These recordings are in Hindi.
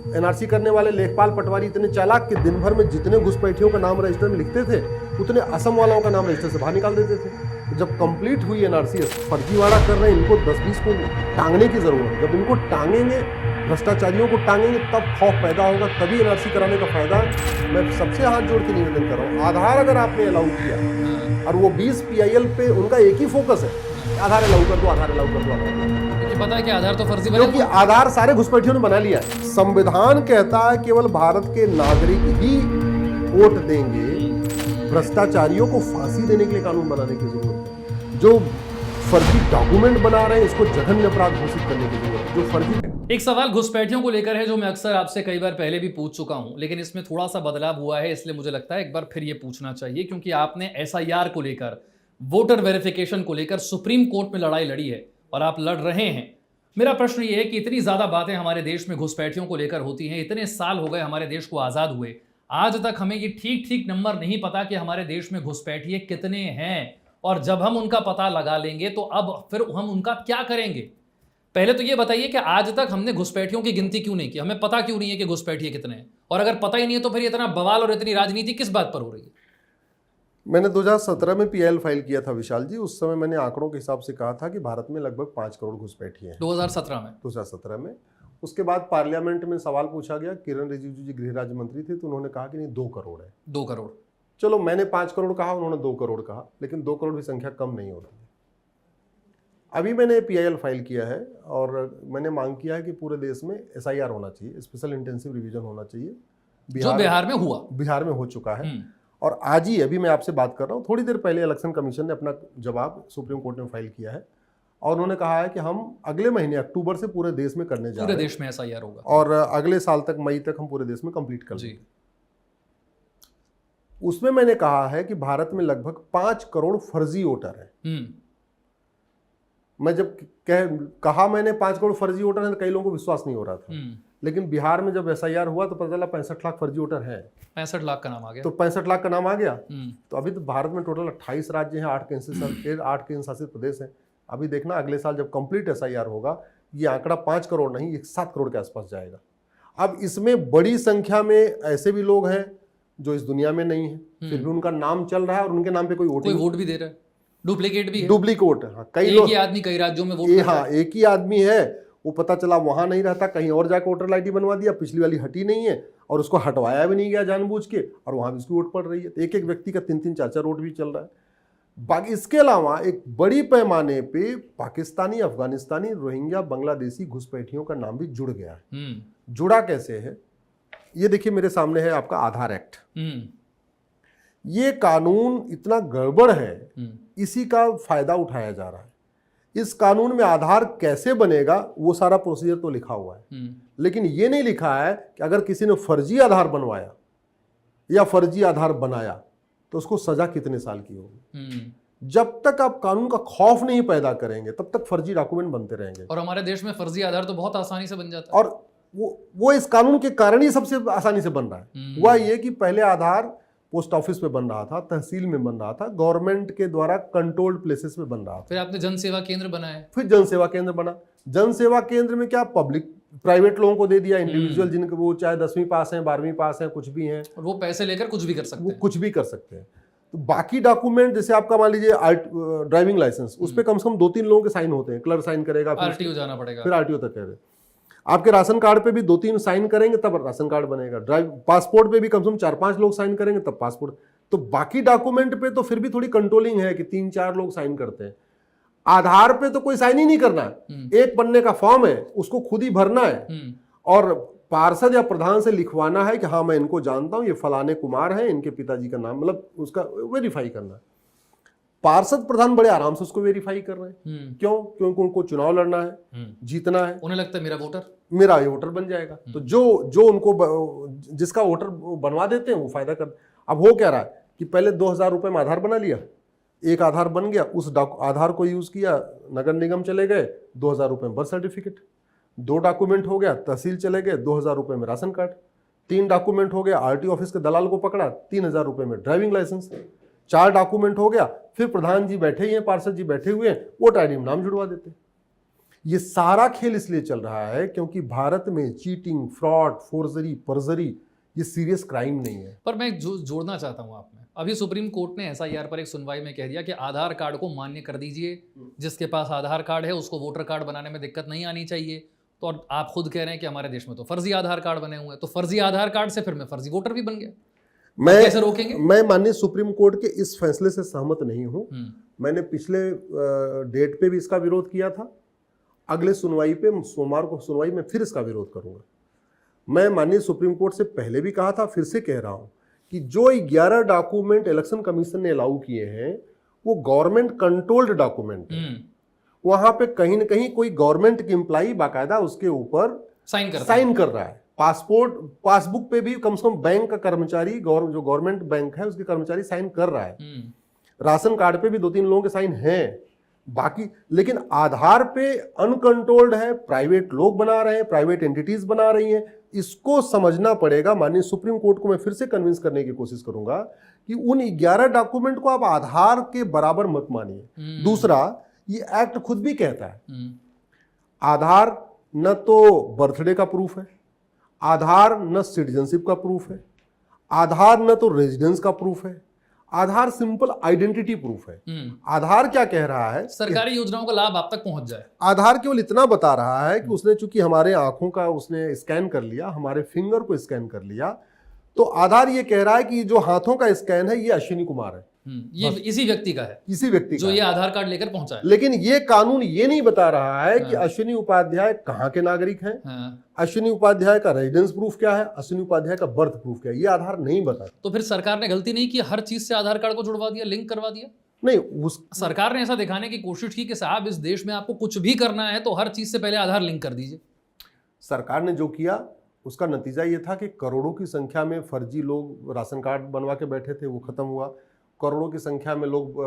एनआरसी करने वाले लेखपाल पटवारी इतने चालाक कि दिन भर में जितने घुसपैठियों का नाम रजिस्टर में लिखते थे उतने असम वालों का नाम रजिस्टर से बाहर निकाल देते थे। जब कंप्लीट हुई एनआरसी, फर्जीवाड़ा कर रहे हैं, इनको 10-20 को टांगने की जरूरत है। जब इनको टांगेंगे, भ्रष्टाचारियों को टांगेंगे, तब खौफ पैदा होगा, तभी एनआरसी कराने का फायदा। मैं सबसे हाथ जोड़ के निवेदन कर रहा हूँ, आधार अगर आपने अलाउ किया और वो 20 PIL पे उनका एक ही फोकस है, आधार अलाउ कर दो, आधार अलाउ कर दो, आधार अलाउ कर दो। पता है कि आधार तो फर्जी बना, क्योंकि आधार सारे घुसपैठियों ने बना लिया है। संविधान कहता है केवल भारत के नागरिक ही वोट देंगे। भ्रष्टाचारियों को फांसी देने के लिए कानून बनाने की जरूरत है। जो फर्जी डॉक्यूमेंट बना रहे हैं इसको जघन्य अपराध घोषित करने की जरूरत है। जो फर्जी एक सवाल घुसपैठियों को लेकर है जो मैं अक्सर आपसे कई बार पहले भी पूछ चुका हूं, लेकिन इसमें थोड़ा सा बदलाव हुआ है, इसलिए मुझे लगता है एक बार फिर ये पूछना चाहिए, क्योंकि आपने SIR को लेकर, वोटर वेरिफिकेशन को लेकर सुप्रीम कोर्ट में लड़ाई लड़ी है और आप लड़ रहे हैं। मेरा प्रश्न ये है कि इतनी ज्यादा बातें हमारे देश में घुसपैठियों को लेकर होती हैं, इतने साल हो गए हमारे देश को आजाद हुए, आज तक हमें ये ठीक नंबर नहीं पता कि हमारे देश में घुसपैठिए कितने हैं, और जब हम उनका पता लगा लेंगे तो अब फिर हम उनका क्या करेंगे। पहले तो ये बताइए कि आज तक हमने घुसपैठियों की गिनती क्यों नहीं की, हमें पता क्यों नहीं है कि घुसपैठिए कितने हैं, और अगर पता ही नहीं है तो फिर इतना बवाल और इतनी राजनीति किस बात पर हो रही है। मैंने 2017 में PIL फाइल किया था विशाल जी। उस समय मैंने आंकड़ों के हिसाब से कहा था कि भारत में लगभग 5 करोड़ घुसपैठिए हैं 2017 में। उसके बाद पार्लियामेंट में सवाल पूछा गया, किरण रिजिजू जी गृह राज्य मंत्री थे, तो उन्होंने कहा कि नहीं 2 करोड़ है। 2 करोड़, चलो मैंने 5 करोड़ कहा, उन्होंने 2 करोड़ कहा, लेकिन 2 करोड़ की संख्या कम नहीं होती है। अभी मैंने PIL फाइल किया है और मैंने मांग किया है कि पूरे देश में SIR होना चाहिए, स्पेशल इंटेंसिव रिवीजन होना चाहिए। जो बिहार में हुआ, बिहार में हो चुका है। और आज ही अभी मैं आपसे बात कर रहा हूँ, थोड़ी देर पहले इलेक्शन कमीशन ने अपना जवाब सुप्रीम कोर्ट में फाइल किया है और उन्होंने कहा है कि हम अगले महीने अक्टूबर से पूरे देश में करने जा रहे हैं। पूरे देश में SIR होगा और अगले साल तक, मई तक हम पूरे देश में कंप्लीट कर लेंगे। उसमें मैंने कहा है कि भारत में लगभग 5 करोड़ फर्जी वोटर है। मैं जब कहा मैंने 5 करोड़ फर्जी वोटर है तो कई लोगों को विश्वास नहीं हो रहा था, लेकिन बिहार में जब SIR हुआ तो पता चला 65 लाख फर्जी वोटर है। 65 लाख का नाम आ गया। तो 65 लाख का नाम आ गया। तो अभी तो भारत में टोटल 28 राज्य हैं, 8 केंद्र शासित प्रदेश हैं। अभी देखना अगले साल जब कंप्लीट SIR होगा, ये आंकड़ा 5 करोड़ नहीं, ये 7 करोड़ के आसपास जाएगा। अब इसमें बड़ी संख्या में ऐसे भी लोग हैं जो इस दुनिया में नहीं है, फिर भी उनका नाम चल रहा है और उनके नाम पे कोई वोट भी दे रहा है, डुप्लीकेट भी है। डुप्लीकेट, हाँ, कई लोग, एक ही आदमी कई राज्यों में वोट, हाँ, एक ही आदमी है, वो पता चला वहां नहीं रहता, कहीं और जाकर वोटर ID बनवा दिया, पिछली वाली हटी नहीं है और उसको हटवाया भी नहीं गया जानबूझ के, और वहां भी उसकी वोट पड़ रही है। तो एक एक व्यक्ति का 3-3, 4-4 वोट भी चल रहा है। बाकी इसके अलावा एक बड़ी पैमाने पे पाकिस्तानी, अफगानिस्तानी, रोहिंग्या, बांग्लादेशी घुसपैठियों का नाम भी जुड़ गया है। जुड़ा कैसे है, ये देखिए मेरे सामने है आपका आधार एक्ट। ये कानून इतना गड़बड़ है, इसी का फायदा उठाया जा रहा है। इस कानून में आधार कैसे बनेगा वो सारा प्रोसीजर तो लिखा हुआ है, लेकिन ये नहीं लिखा है कि अगर किसी ने फर्जी आधार बनवाया या फर्जी आधार बनाया तो उसको सजा कितने साल की होगी। जब तक आप कानून का खौफ नहीं पैदा करेंगे तब तक फर्जी डॉक्यूमेंट बनते रहेंगे। और हमारे देश में फर्जी आधार तो बहुत आसानी से बन जाता है, और वो इस कानून के कारण ही सबसे आसानी से बन रहा है। हुआ ये कि पहले आधार पोस्ट ऑफिस में बन रहा था, तहसील में बन रहा था, गवर्नमेंट के द्वारा कंट्रोल्ड प्लेसेस में बन रहा था। फिर आपने जन सेवा केंद्र बनाया, फिर जन सेवा केंद्र बना। जन सेवा केंद्र में क्या पब्लिक, प्राइवेट लोगों को दे दिया, इंडिविजुअल जिनके वो चाहे 10वीं पास हैं, 12वीं पास हैं, कुछ भी हैं, और वो पैसे लेकर कुछ भी कर सकते हैं, वो कुछ भी कर सकते हैं। तो बाकी डॉक्यूमेंट जैसे आपका मान लीजिए ड्राइविंग लाइसेंस, उस पर कम से कम 2-3 लोगों के साइन होते हैं, क्लर्क साइन करेगा, RTO जाना पड़ेगा, फिर RTO तक करेगा। आपके राशन कार्ड पे भी 2-3 साइन करेंगे तब राशन कार्ड बनेगा। पासपोर्ट पे भी कम से कम 4-5 लोग साइन करेंगे तब पासपोर्ट। तो बाकी डॉक्यूमेंट पे तो फिर भी थोड़ी कंट्रोलिंग है कि 3-4 लोग साइन करते हैं। आधार पे तो कोई साइन ही नहीं करना है, एक पन्ने का फॉर्म है, उसको खुद ही भरना है और पार्षद या प्रधान से लिखवाना है कि हाँ मैं इनको जानता हूं, ये फलाने कुमार हैं, इनके पिताजी का नाम, मतलब उसका वेरीफाई करना है। पार्षद प्रधान बड़े आराम से उसको वेरीफाई कर रहे हैं। क्यों? क्योंकि उनको चुनाव लड़ना है, जीतना है, उन्हें लगता है मेरा ये वोटर बन जाएगा। तो जो उनको जिसका वोटर बनवा देते हैं वो फायदा कर। अब हो क्या रहा है कि पहले 2000 रुपए में आधार बना लिया, एक आधार बन गया, उस आधार को यूज किया, नगर निगम चले गए, 2000 रुपए में बर्थ सर्टिफिकेट, 2 डॉक्यूमेंट हो गया, तहसील चले गए, 2000 रुपए में राशन कार्ड, 3 डॉक्यूमेंट हो गया, RTO ऑफिस के दलाल को पकड़ा, 3000 रुपए में ड्राइविंग लाइसेंस, 4 डॉक्यूमेंट हो गया, फिर प्रधान जी बैठे ही हैं, पार्षद जी बैठे हुए हैं, वोटर ID में नाम जुड़वा देते। ये सारा खेल इसलिए चल रहा है क्योंकि भारत में चीटिंग, फ्रॉड, फोर्जरी, परजरी ये सीरियस क्राइम नहीं है। पर मैं जोड़ना चाहता हूं आप में, अभी सुप्रीम कोर्ट ने एसआईआर पर एक सुनवाई में कह दिया कि आधार कार्ड को मान्य कर दीजिए, जिसके पास आधार कार्ड है उसको वोटर कार्ड बनाने में दिक्कत नहीं आनी चाहिए। तो और आप खुद कह रहे हैं कि हमारे देश में तो फर्जी आधार कार्ड बने हुए हैं, तो फर्जी आधार कार्ड से फिर मैं फर्जी वोटर भी बन गया, मैं कैसे रोकेंगे? मैं माननीय सुप्रीम कोर्ट के इस फैसले से सहमत नहीं हूं। मैंने पिछले डेट पे भी इसका विरोध किया था, अगले सुनवाई पे सोमवार को सुनवाई में फिर इसका विरोध करूंगा। मैं माननीय सुप्रीम कोर्ट से पहले भी कहा था, फिर से कह रहा हूं कि जो 11 डॉक्यूमेंट इलेक्शन कमीशन ने अलाउ किए हैं वो गवर्नमेंट कंट्रोल्ड डॉक्यूमेंट है। वहां पे कहीं ना कहीं कोई गवर्नमेंट की एम्प्लॉई बाकायदा उसके ऊपर साइन कर रहा है। पासबुक पे भी कम से कम बैंक का कर्मचारी, जो गवर्नमेंट बैंक है उसके कर्मचारी साइन कर रहा है। राशन कार्ड पे भी 2-3 लोगों के साइन हैं बाकी, लेकिन आधार पे अनकंट्रोल्ड है, प्राइवेट लोग बना रहे हैं, प्राइवेट एंटिटीज बना रही हैं। इसको समझना पड़ेगा। माननीय सुप्रीम कोर्ट को मैं फिर से कन्विंस करने की कोशिश करूंगा कि उन 11 डॉक्यूमेंट को आप आधार के बराबर मत मानिए। दूसरा, ये एक्ट खुद भी कहता है आधार न तो बर्थडे का प्रूफ है, आधार न सिटीजनशिप का प्रूफ है, आधार न तो रेजिडेंस का प्रूफ है, आधार सिंपल आइडेंटिटी प्रूफ है। आधार क्या कह रहा है? सरकारी योजनाओं का लाभ आप तक पहुंच जाए। आधार केवल इतना बता रहा है कि उसने चूंकि हमारे आंखों का उसने स्कैन कर लिया, हमारे फिंगर को स्कैन कर लिया, तो आधार ये कह रहा है कि जो हाथों का स्कैन है ये अश्विनी कुमार है, ये इसी व्यक्ति का है, इसी व्यक्ति जो ये आधार कार्ड लेकर पहुंचा है। लेकिन ये कानून ये नहीं बता रहा है कि अश्विनी उपाध्याय कहाँ के नागरिक हैं, अश्विनी उपाध्याय का रेजिडेंस प्रूफ क्या है, अश्विनी उपाध्याय का बर्थ प्रूफ क्या है, ये आधार नहीं बता। तो फिर सरकार ने गलती नहीं की, हर चीज से आधार कार्ड को जुड़वा दिया, लिंक करवा दिया? नहीं, सरकार ने ऐसा दिखाने की कोशिश की कि साहब इस देश में आपको कुछ भी करना है तो हर चीज से पहले आधार लिंक कर दीजिए। सरकार ने जो किया उसका नतीजा ये था कि करोड़ों की संख्या में फर्जी लोग राशन कार्ड बनवा के बैठे थे, वो खत्म हुआ। करोड़ों की संख्या में लोग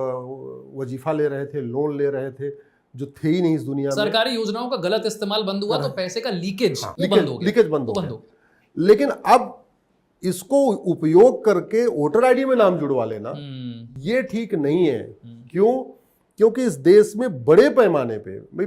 वजीफा ले रहे थे, लोन ले रहे थे, जो थे ही नहीं इस दुनिया में। सरकारी योजनाओं का गलत इस्तेमाल बंद हुआ तो पैसे का लीकेज बंद हो गया। लेकिन अब इसको उपयोग करके वोटर आईडी में नाम जुड़वा लेना ये ठीक नहीं है। क्यों? क्योंकि इस देश में बड़े पैमाने पे भाई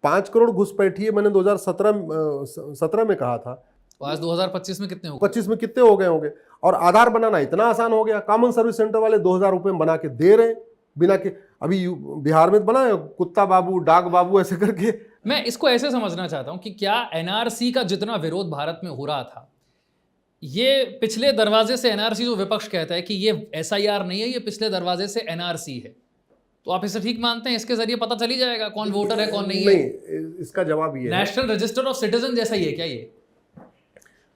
5 करोड़ घुसपैठिए मैंने 2017 में कहा था, तो आज 2025 में कितने हो गए? 25 में कितने हो गए होंगे? और आधार बनाना इतना आसान हो गया, कॉमन सर्विस सेंटर वाले 2000 रुपए में बना के दे रहे बिना के। अभी बिहार में बना है कुत्ता बाबू, डाक बाबू ऐसे करके। मैं इसको ऐसे समझना चाहता हूं कि क्या एनआरसी का जितना विरोध भारत में हो रहा था, ये पिछले दरवाजे से एनआरसी, जो विपक्ष कहता है कि ये एसआईआर नहीं है, ये पिछले दरवाजे से एनआरसी है, तो आप इसे ठीक मानते हैं? इसके जरिए पता चल ही जाएगा कौन वोटर है कौन नहीं है? नहीं, इसका जवाब ये नेशनल रजिस्टर ऑफ सिटीजन जैसा ही है क्या ये?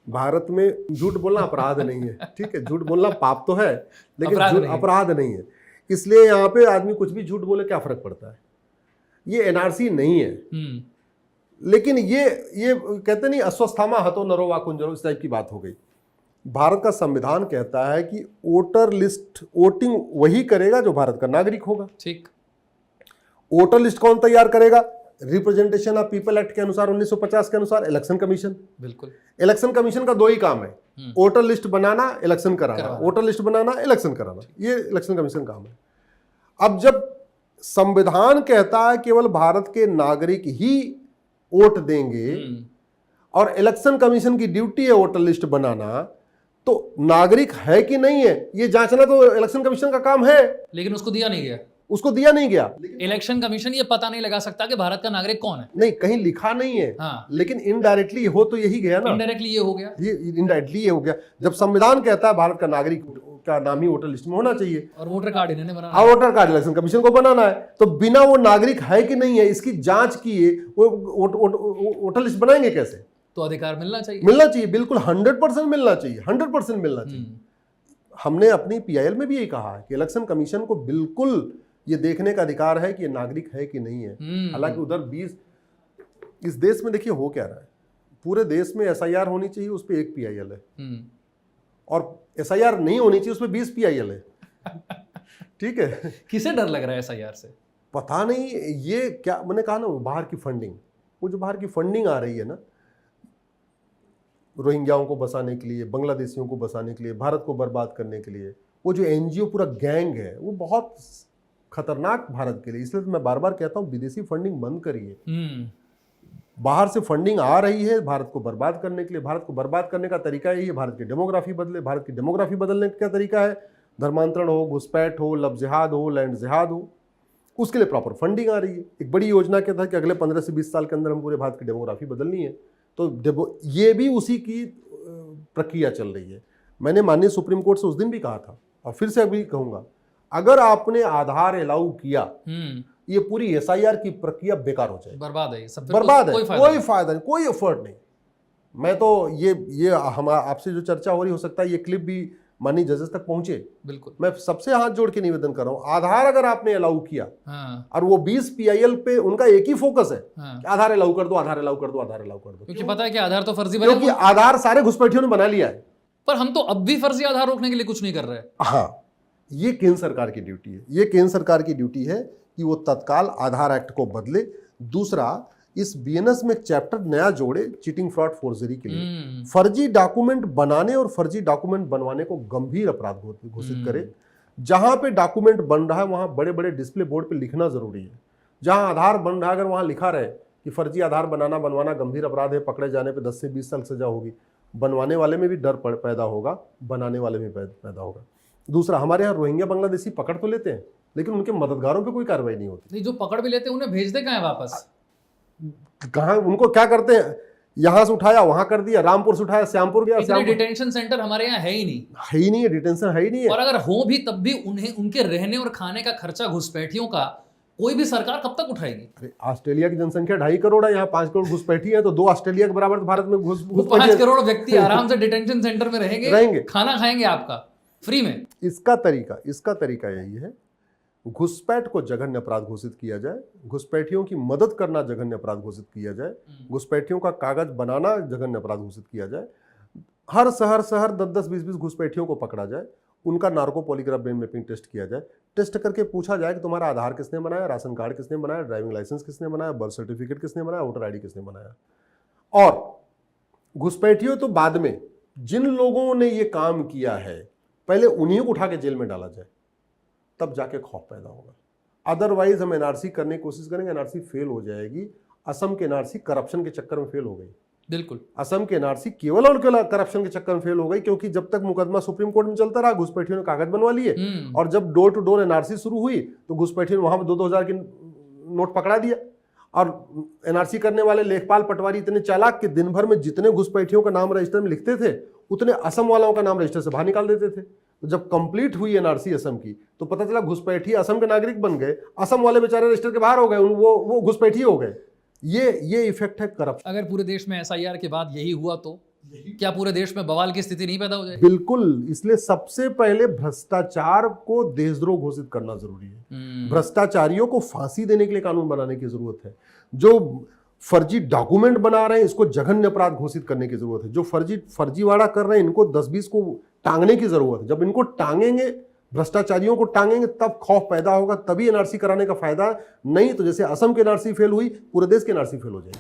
भारत में झूठ बोलना अपराध नहीं है, ठीक है? झूठ बोलना पाप तो है, लेकिन अपराध नहीं है। इसलिए यहाँ पे आदमी कुछ भी झूठ बोले क्या फर्क पड़ता है? ये एनआरसी नहीं है। लेकिन ये कहते नहीं अस्वस्थामा हतो नरो वा कुंजरो, इस टाइप की बात हो गई। भारत का संविधान कहता है कि वोटर लिस्ट वोटिंग वही करेगा जो भारत का नागरिक होगा। ठीक। वोटर लिस्ट कौन तैयार करेगा? रिप्रेजेंटेशन ऑफ पीपल एक्ट के अनुसार 1950 के अनुसार इलेक्शन कमीशन। बिल्कुल। इलेक्शन कमीशन का 2 ही काम है, वोटर लिस्ट बनाना, इलेक्शन कराना। वोटर लिस्ट बनाना, इलेक्शन कराना, ये इलेक्शन कमीशन काम है। अब जब संविधान कहता है केवल भारत के नागरिक ही वोट देंगे और इलेक्शन कमीशन की ड्यूटी है वोटर लिस्ट बनाना, तो नागरिक है कि नहीं है ये जांचना तो इलेक्शन कमीशन का काम है। लेकिन उसको दिया नहीं गया। उसको दिया नहीं गया। इलेक्शन कमीशन ये पता नहीं लगा सकता कि भारत का नागरिक कौन है। नहीं, कहीं लिखा नहीं है। हाँ। लेकिन इनडायरेक्टली हो तो यही गया ना। इनडायरेक्टली ये हो गया, ये इनडायरेक्टली ये हो गया। जब संविधान कहता है भारत का नागरिक का नाम ही वोटर लिस्ट में होना चाहिए, और वोटर कार्ड इन्होंने बनाना, और वोटर कार्ड इलेक्शन कमीशन को बनाना है, तो बिना वो नागरिक है कि नहीं है इसकी जांच किए वो वोटर लिस्ट बनाएंगे कैसे? तो अधिकार मिलना चाहिए। मिलना चाहिए, बिल्कुल 100% मिलना चाहिए, 100% मिलना चाहिए। हमने अपनी पीआईएल में भी यही कहा है कि इलेक्शन कमीशन को बिल्कुल ये देखने का अधिकार है कि ये नागरिक है कि नहीं है। हालांकि उधर 20 इस देश में देखिए हो क्या रहा है, पूरे देश में एसआईआर होनी चाहिए, उस पर 1 पीआईएल है, और एसआईआर नहीं होनी चाहिए, उसमें 20 पीआईएल है। ठीक है। किसे डर लग रहा है एसआईआर से? पता नहीं, ये क्या मैंने कहा ना, बाहर की फंडिंग, वो जो बाहर की फंडिंग आ रही है ना, रोहिंग्याओं को बसाने के लिए, बांग्लादेशियों को बसाने के लिए, भारत को बर्बाद करने के लिए, वो जो एनजीओ पूरा गैंग है वो बहुत खतरनाक भारत के लिए। इसलिए तो मैं बार बार कहता हूँ विदेशी फंडिंग बंद करिए। बाहर से फंडिंग आ रही है भारत को बर्बाद करने के लिए। भारत को बर्बाद करने का तरीका यही है, भारत की डेमोग्राफी बदले। भारत की डेमोग्राफी बदलने का क्या तरीका है? धर्मांतरण हो, घुसपैठ हो, लब जिहाद हो, लैंड जिहाद हो, उसके लिए प्रॉपर फंडिंग आ रही है। एक बड़ी योजना के तहत कि अगले 15 से 20 साल के अंदर हम पूरे भारत की डेमोग्राफी बदलनी है, तो ये भी उसी की प्रक्रिया चल रही है। मैंने माननीय सुप्रीम कोर्ट से उस दिन भी कहा था और फिर से अभी कहूंगा, अगर आपने आधार अलाउ किया, ये पूरी SIR की प्रक्रिया बेकार हो जाएगी, बर्बाद है, सब बर्बाद है, कोई फायदा नहीं, कोई एफर्ट नहीं। मैं तो ये हम आपसे जो चर्चा हो रही, हो सकता है ये क्लिप भी माननीय जजेस तक पहुंचे। बिल्कुल, मैं सबसे हाथ जोड़ के निवेदन कर रहा हूं, आधार अगर आपने अलाउ किया और वो 20 PIL पे उनका एक ही फोकस है कि आधार अलाउ कर दो, आधार अलाउ कर दो, आधार अलाउ कर दो, क्योंकि पता है कि आधार तो फर्जी क्योंकि आधार सारे घुसपैठियों ने बना लिया है। पर हम तो अब भी फर्जी आधार रोकने के लिए कुछ नहीं कर रहे। हाँ, ये केंद्र सरकार की ड्यूटी है, ये केंद्र सरकार की ड्यूटी है कि वो तत्काल आधार एक्ट को बदले। दूसरा, इस BNS में एक चैप्टर नया जोड़े चीटिंग, फ्रॉड, फोर्जरी के लिए। फर्जी डॉक्यूमेंट बनाने और फर्जी डॉक्यूमेंट बनवाने को गंभीर अपराध घोषित करे। जहां पे डॉक्यूमेंट बन रहा है वहां बड़े बड़े डिस्प्ले बोर्ड पे लिखना जरूरी है। जहां आधार बन रहा है अगर वहां लिखा रहे कि फर्जी आधार बनवाना गंभीर अपराध है, पकड़े जाने पे 10 से 20 साल सजा होगी, बनवाने वाले में भी डर पैदा होगा, बनाने वाले में पैदा होगा। दूसरा, हमारे यहाँ रोहिंग्या बांग्लादेशी पकड़ तो लेते हैं लेकिन उनके मददगारों पे कोई कार्रवाई नहीं होती। नहीं, जो पकड़ भी लेते हैं उन्हें भेजते कहाँ है वापस? कहाँ, उनको क्या करते हैं, यहां से उठाया वहां कर दिया, रामपुर से उठाया श्यामपुर गया। डिटेंशन सेंटर हमारे यहाँ है ही नहीं, डिटेंशन है ही नहीं है। और अगर हो भी तब भी उन्हें उनके रहने और खाने का खर्चा घुसपैठियों का कोई भी सरकार कब तक उठाएगी? अरे ऑस्ट्रेलिया की जनसंख्या 2.5 करोड़ है, यहाँ 5 करोड़ घुसपैठी है, तो 2 ऑस्ट्रेलिया के बराबर भारत में 5 करोड़ व्यक्ति आराम से डिटेंशन सेंटर में रहेंगे, खाना खाएंगे आपका फ्री में। इसका तरीका यही है, घुसपैठ को जघन्य अपराध घोषित किया जाए, घुसपैठियों की मदद करना जघन्य अपराध घोषित किया जाए, घुसपैठियों का कागज बनाना जघन्य अपराध घोषित किया जाए, हर शहर 10-20 घुसपैठियों को पकड़ा जाए, उनका narco polygraph brain mapping test किया जाए, टेस्ट करके पूछा जाए कि तुम्हारा आधार किसने बनाया, राशन कार्ड किसने बनाया, ड्राइविंग लाइसेंस किसने बनाया, बर्थ सर्टिफिकेट किसने बनाया, वोटर ID किसने बनाया। और घुसपैठियों तो बाद में, जिन लोगों ने ये काम किया है पहले उन्हीं को उठा के जेल में डाला जाए, तब जाके खौफ पैदा होगा। अदरवाइज हम NRC करने की कोशिश करेंगे, NRC फेल हो जाएगी। असम के NRC करप्शन के चक्कर में फेल हो गई। बिल्कुल, असम के NRC केवल और केवल करप्शन के चक्कर में फेल हो गई, क्योंकि जब तक मुकदमा सुप्रीम कोर्ट में चलता रहा, घुसपैठियों ने कागज बनवा लिए, और जब डोर टू डोर NRC शुरू हुई तो घुसपैठियों ने वहां 2-2 हज़ार की नोट पकड़ा दिया। और NRC करने वाले लेखपाल पटवारी इतने चालाक कि दिन भर में जितने घुसपैठियों का नाम रजिस्टर में लिखते थे उतने असम वालों का नाम रजिस्टर से बाहर निकाल देते थे। तो जब कंप्लीट हुई NRC असम की तो पता चला घुसपैठी असम के नागरिक बन गए, असम वाले बेचारे रजिस्टर के बाहर हो गए, वो घुसपैठी हो गए। ये इफेक्ट है करप्शन। अगर पूरे देश में SIR के बाद यही हुआ तो क्या पूरे देश में बवाल की स्थिति नहीं पैदा हो जाएगी? बिल्कुल, इसलिए सबसे पहले भ्रष्टाचार को देशद्रोह घोषित करना जरूरी है। भ्रष्टाचारियों को फांसी देने के लिए कानून बनाने की जरूरत है। जो फर्जी डॉक्यूमेंट बना रहे हैं इसको जघन्य अपराध घोषित करने की जरूरत है। जो फर्जीवाड़ा कर रहे हैं इनको 10-20 को टांगने की जरूरत है। जब इनको टांगेंगे, भ्रष्टाचारियों को टांगेंगे, तब खौफ पैदा होगा, तभी NRC कराने का फायदा। नहीं तो जैसे असम के NRC फेल हुई, पूरे देश के NRC फेल हो जाएगी।